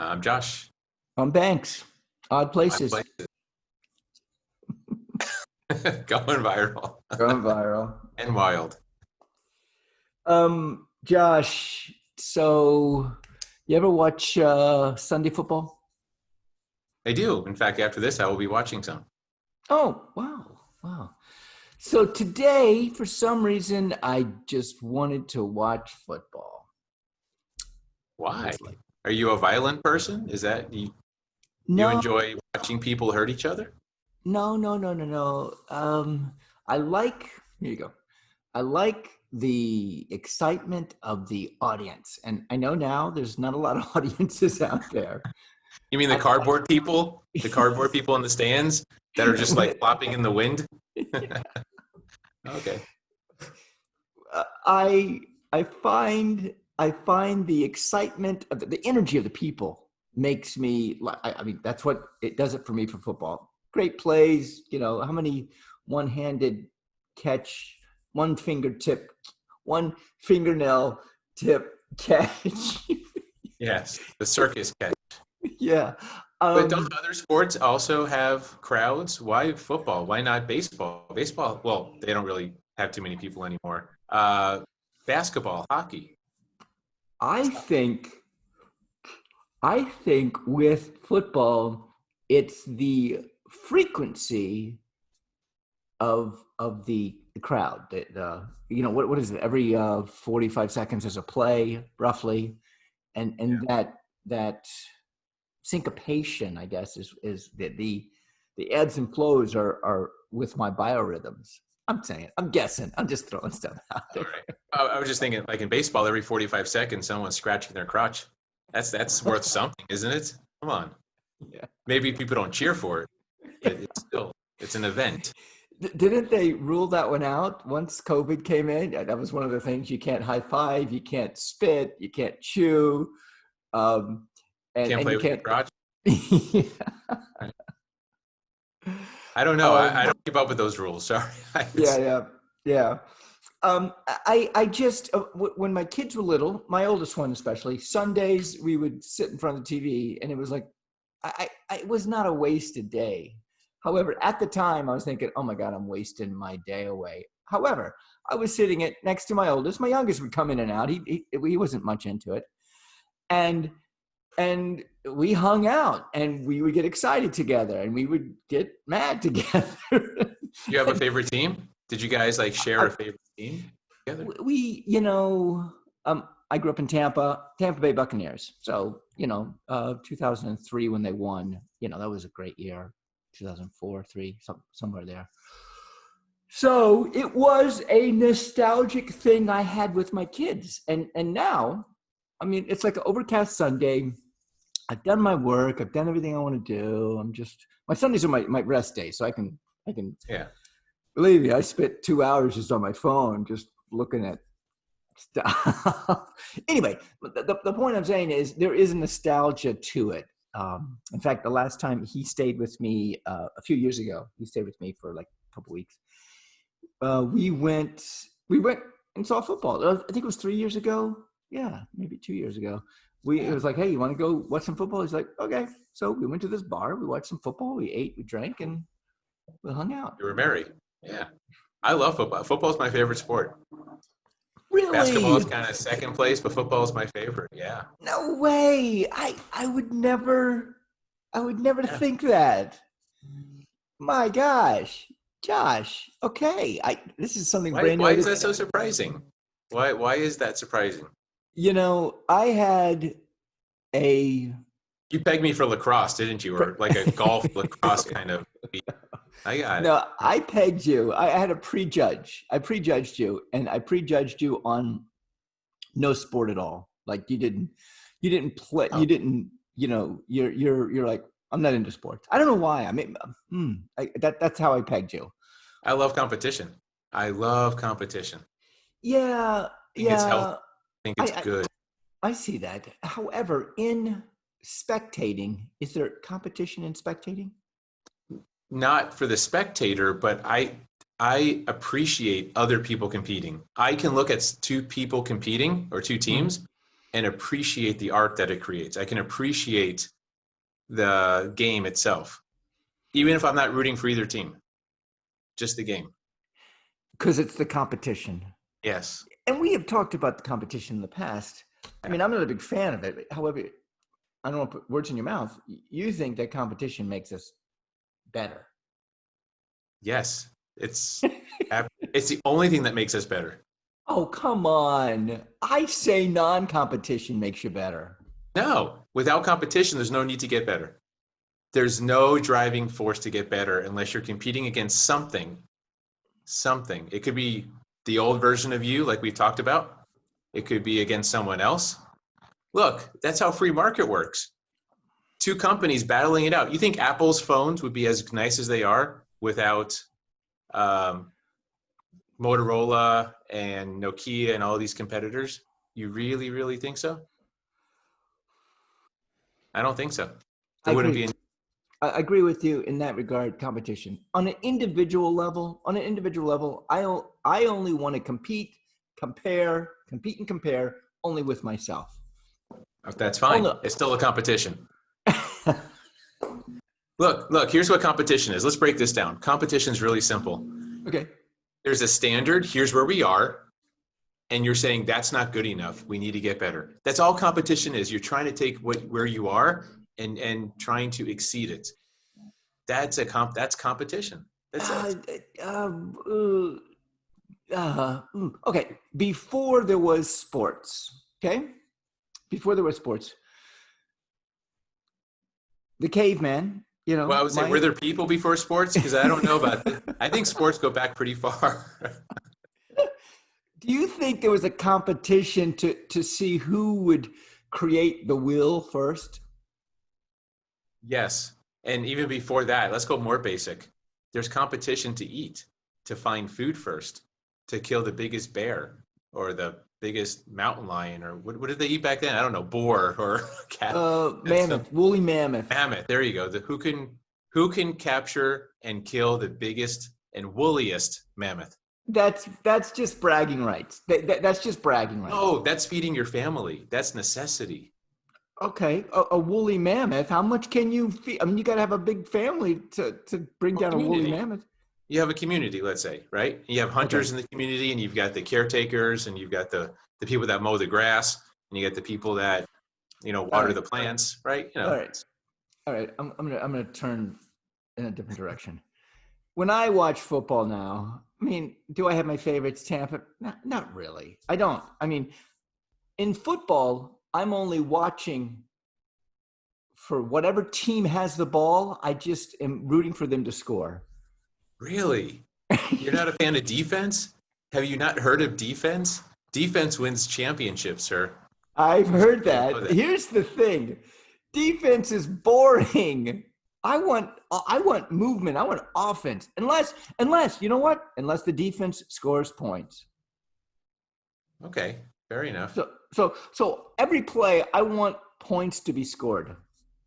I'm Josh. On Banks, odd My places, place is going viral going viral. and wild. Josh, so you ever watch Sunday football? I do. In fact, after this, I will be watching some. Oh, wow. So today, for some reason, I just wanted to watch football. Why? It's like, Are you a violent person? Is that you no, enjoy watching people hurt each other? no. Here you go. I like the excitement of the audience. And I know now there's not a lot of audiences out there. You mean the I, cardboard people? The cardboard people in the stands that are just like flopping in the wind? Okay. I I find the excitement of the energy of the people makes me. I mean, that's what it does it for me for football. Great plays, how many one-handed catch, one fingertip, one fingernail tip catch. Yes, the circus catch. Yeah. But don't Um, other sports also have crowds? Why football? Why not baseball? Baseball, well, they don't really have too many people anymore. Basketball, hockey. I think I think with football, it's the frequency of the crowd. What is it? Every 45 seconds there's a play, roughly, and that syncopation, I guess, is the ebbs and flows are with my biorhythms. I'm guessing. I'm just throwing stuff out All there. right. I was just thinking, like in baseball, every 45 seconds, someone's scratching their crotch. That's worth something, isn't it? Come on. Yeah. Maybe people don't cheer for it, but it's an event. Didn't they rule that one out once COVID came in? That was one of the things. You can't high five, you can't spit, you can't chew, um, Can't and play you with your can't. crotch. Yeah. I don't know. I Um, don't keep up with those rules. Sorry. yeah, yeah, yeah. I just when my kids were little, my oldest one especially, Sundays we would sit in front of the TV, and it was like it was not a wasted day. However, at the time I was thinking, oh my God, I'm wasting my day away. However, I was sitting next to my oldest. My youngest would come in and out. He wasn't much into it, and and we hung out, and we would get excited together, and we would get mad together. You have a favorite team? Did you guys like share I, a favorite team together? we, I grew up in Tampa Bay Buccaneers. So, 2003 when they won, that was a great year. 2004, three, somewhere there. So it was a nostalgic thing I had with my kids. And now, I mean, it's like an overcast Sunday. I've done my work. I've done everything I want to do. My Sundays are my rest day. So I can, Yeah. believe me, I spent 2 hours just on my phone, just looking at stuff. Anyway, the point I'm saying is there is a nostalgia to it. In fact, the last time he stayed with me a few years ago, he stayed with me for like a couple weeks. We went and saw football. I think it was 3 years ago. Yeah, maybe 2 years ago. It Yeah. was like, hey, you want to go watch some football? He's like, okay. So we went to this bar. We watched some football. We ate, we drank, and we hung out. You were merry. Yeah. I love football. Football is my favorite sport. Basketball Really? is kind of second place, but football is my favorite. Yeah. No way. I would never Yeah. think that. My gosh. Josh. Okay. This is something Why brand why new. is that so surprising? Why is that surprising? I had a You pegged me for lacrosse, didn't you? Or like a golf lacrosse kind of beat. I got it. no, I pegged you. I had a prejudge. I prejudged you, and I prejudged you on no sport at all. Like you didn't play, Oh, you're like, I'm not into sports. I don't know why. I mean, that's how I pegged you. I love competition. I love competition. I Yeah, think it's healthy. yeah. I think it's I, good. I see that. However, in spectating, is there competition in spectating? Not for the spectator, but I appreciate other people competing. I can look at two people competing or two Mhm. teams, and appreciate the art that it creates. I can appreciate the game itself, even if I'm not rooting for either team, just the game. Because it's the competition. Yes. And we have talked about the competition in the past. I mean, I'm not a big fan of it. However, I don't want to put words in your mouth. You think that competition makes us better. Yes. It's the only thing that makes us better. Oh, come on. I say non-competition makes you better. No, without competition, there's no need to get better. There's no driving force to get better unless you're competing against something. It could be the old version of you, like we talked about. It could be against someone else. Look, that's how free market works. Two companies battling it out. You think Apple's phones would be as nice as they are without Motorola and Nokia and all these competitors? You really, really think so? I don't think so. There wouldn't be any. I agree with you in that regard. Competition on an individual level. I only want to compete and compare only with myself. That's fine. Oh, no. It's still a competition. Look, here's what competition is. Let's break this down. Competition is really simple. Okay. There's a standard. Here's where we are. And you're saying that's not good enough. We need to get better. That's all competition is. You're trying to take where you are and trying to exceed it. That's competition. That's it. Okay. Before there was sports, the caveman, Well, I would say, were there people before sports? Because I don't know about that. I think sports go back pretty far. Do you think there was a competition to see who would create the wheel first? Yes. And even before that, let's go more basic. There's competition to eat, to find food first, to kill the biggest bear or the biggest mountain lion, or what did they eat back then? I don't know, boar or cat. Mammoth, woolly mammoth. Mammoth, there you go. Who can capture and kill the biggest and woolliest mammoth? That's just bragging rights. That's just bragging rights. Oh, that's feeding your family. That's necessity. Okay, a woolly mammoth. How much can you feed? I mean, you got to have a big family to bring down a woolly mammoth. You have a community, let's say, right? You have hunters in the community, and you've got the caretakers, and you've got the people that mow the grass, and you got the people that water the plants, right? All right. I'm gonna turn in a different direction. When I watch football now, I mean, do I have my favorites? Tampa? Not really. I don't. I mean, in football, I'm only watching for whatever team has the ball. I just am rooting for them to score. Really? You're not a fan of defense? Have you not heard of defense? Defense wins championships, sir. I've heard that. Here's the thing. Defense is boring. I want movement. I want offense. Unless, you know what? Unless the defense scores points. Okay, fair enough. So every play, I want points to be scored.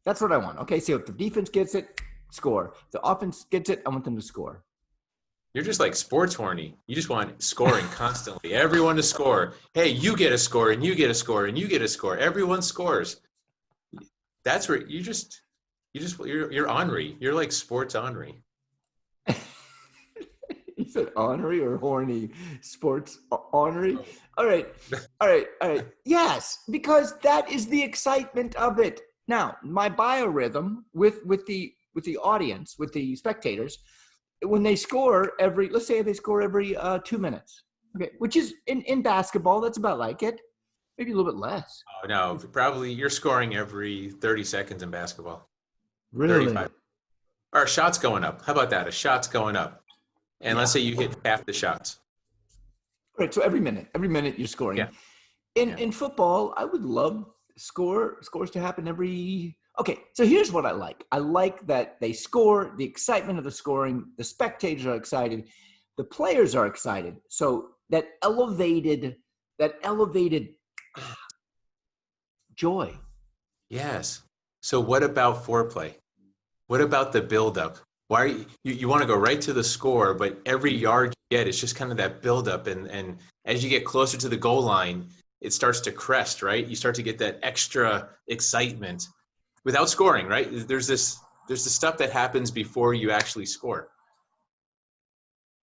That's what I want. Okay, so if the defense gets it, score. If the offense gets it, I want them to score. You're just like sports horny. You just want scoring constantly. Everyone to score. Hey, you get a score, and you get a score, and you get a score. Everyone scores. That's where you're ornery. You're like sports ornery. You said ornery or horny? Sports ornery? All right. Yes, because that is the excitement of it. Now, my biorhythm with the audience, with the spectators, when they score let's say they score every 2 minutes, okay, which is in basketball, that's about like it, maybe a little bit less. Oh, no, probably you're scoring every 30 seconds in basketball. Really? 35. Or a shot's going up. How about that? A shot's going up. And let's say you hit half the shots. Right, so every minute you're scoring. Yeah. In football, I would love scores to happen every. Okay, so here's what I like. I like that they score, the excitement of the scoring, the spectators are excited, the players are excited. So that elevated joy. Yes. So what about foreplay? What about the buildup? Why are you want to go right to the score, but every yard you get is just kind of that buildup, and as you get closer to the goal line, it starts to crest, right? You start to get that extra excitement without scoring, right? There's this stuff that happens before you actually score.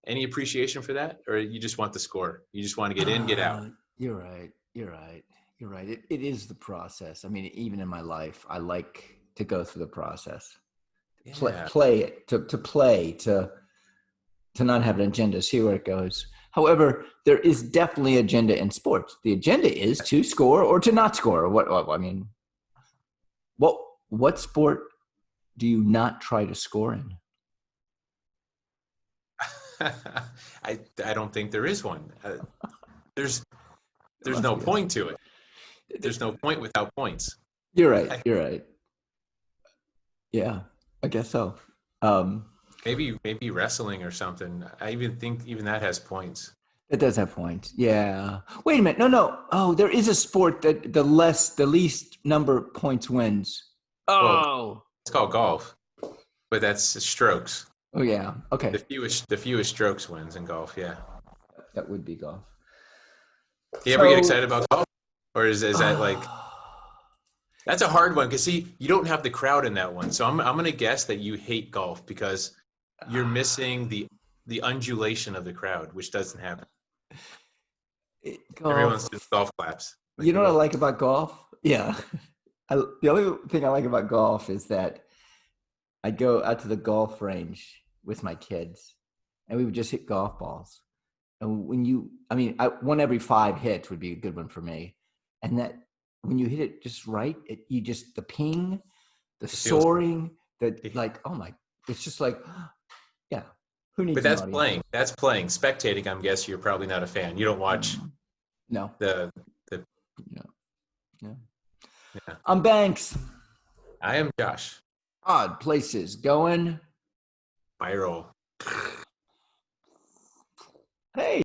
Any appreciation for that? Or you just want the score? You just want to get in, get out? You're right. You're right. You're right. It is the process. I mean, even in my life, I like to go through the process. Yeah. Play it, to play, to not have an agenda, see where it goes. However, there is definitely agenda in sports. The agenda is to score or to not score. What sport do you not try to score in? I don't think there is one. There's There no must be. point to it. There's no point without points. You're right. You're right. Yeah, I guess so. Maybe wrestling or something. I even think even that has points. It does have points. Yeah. Wait a minute. No. Oh, there is a sport that the least number of points wins. Well, Oh. it's called golf, but that's strokes. Oh yeah. Okay. The fewest strokes wins in golf. Yeah. That would be golf. Do you ever get excited about golf, or is that like? That's a hard one because see, you don't have the crowd in that one. So I'm gonna guess that you hate golf because you're missing the undulation of the crowd, which doesn't happen. Everyone's just golf claps. Like you know what I like about golf? Yeah. The only thing I like about golf is that I go out to the golf range with my kids and we would just hit golf balls. And one every 5 hits would be a good one for me. And that when you hit it just right, the ping, the soaring, it's just like, yeah. Who needs? But that's playing. That's playing. Spectating, I'm guessing you're probably not a fan. You don't watch. No. The. Yeah. I'm Banks. I am Josh. Odd places going Viral. Hey.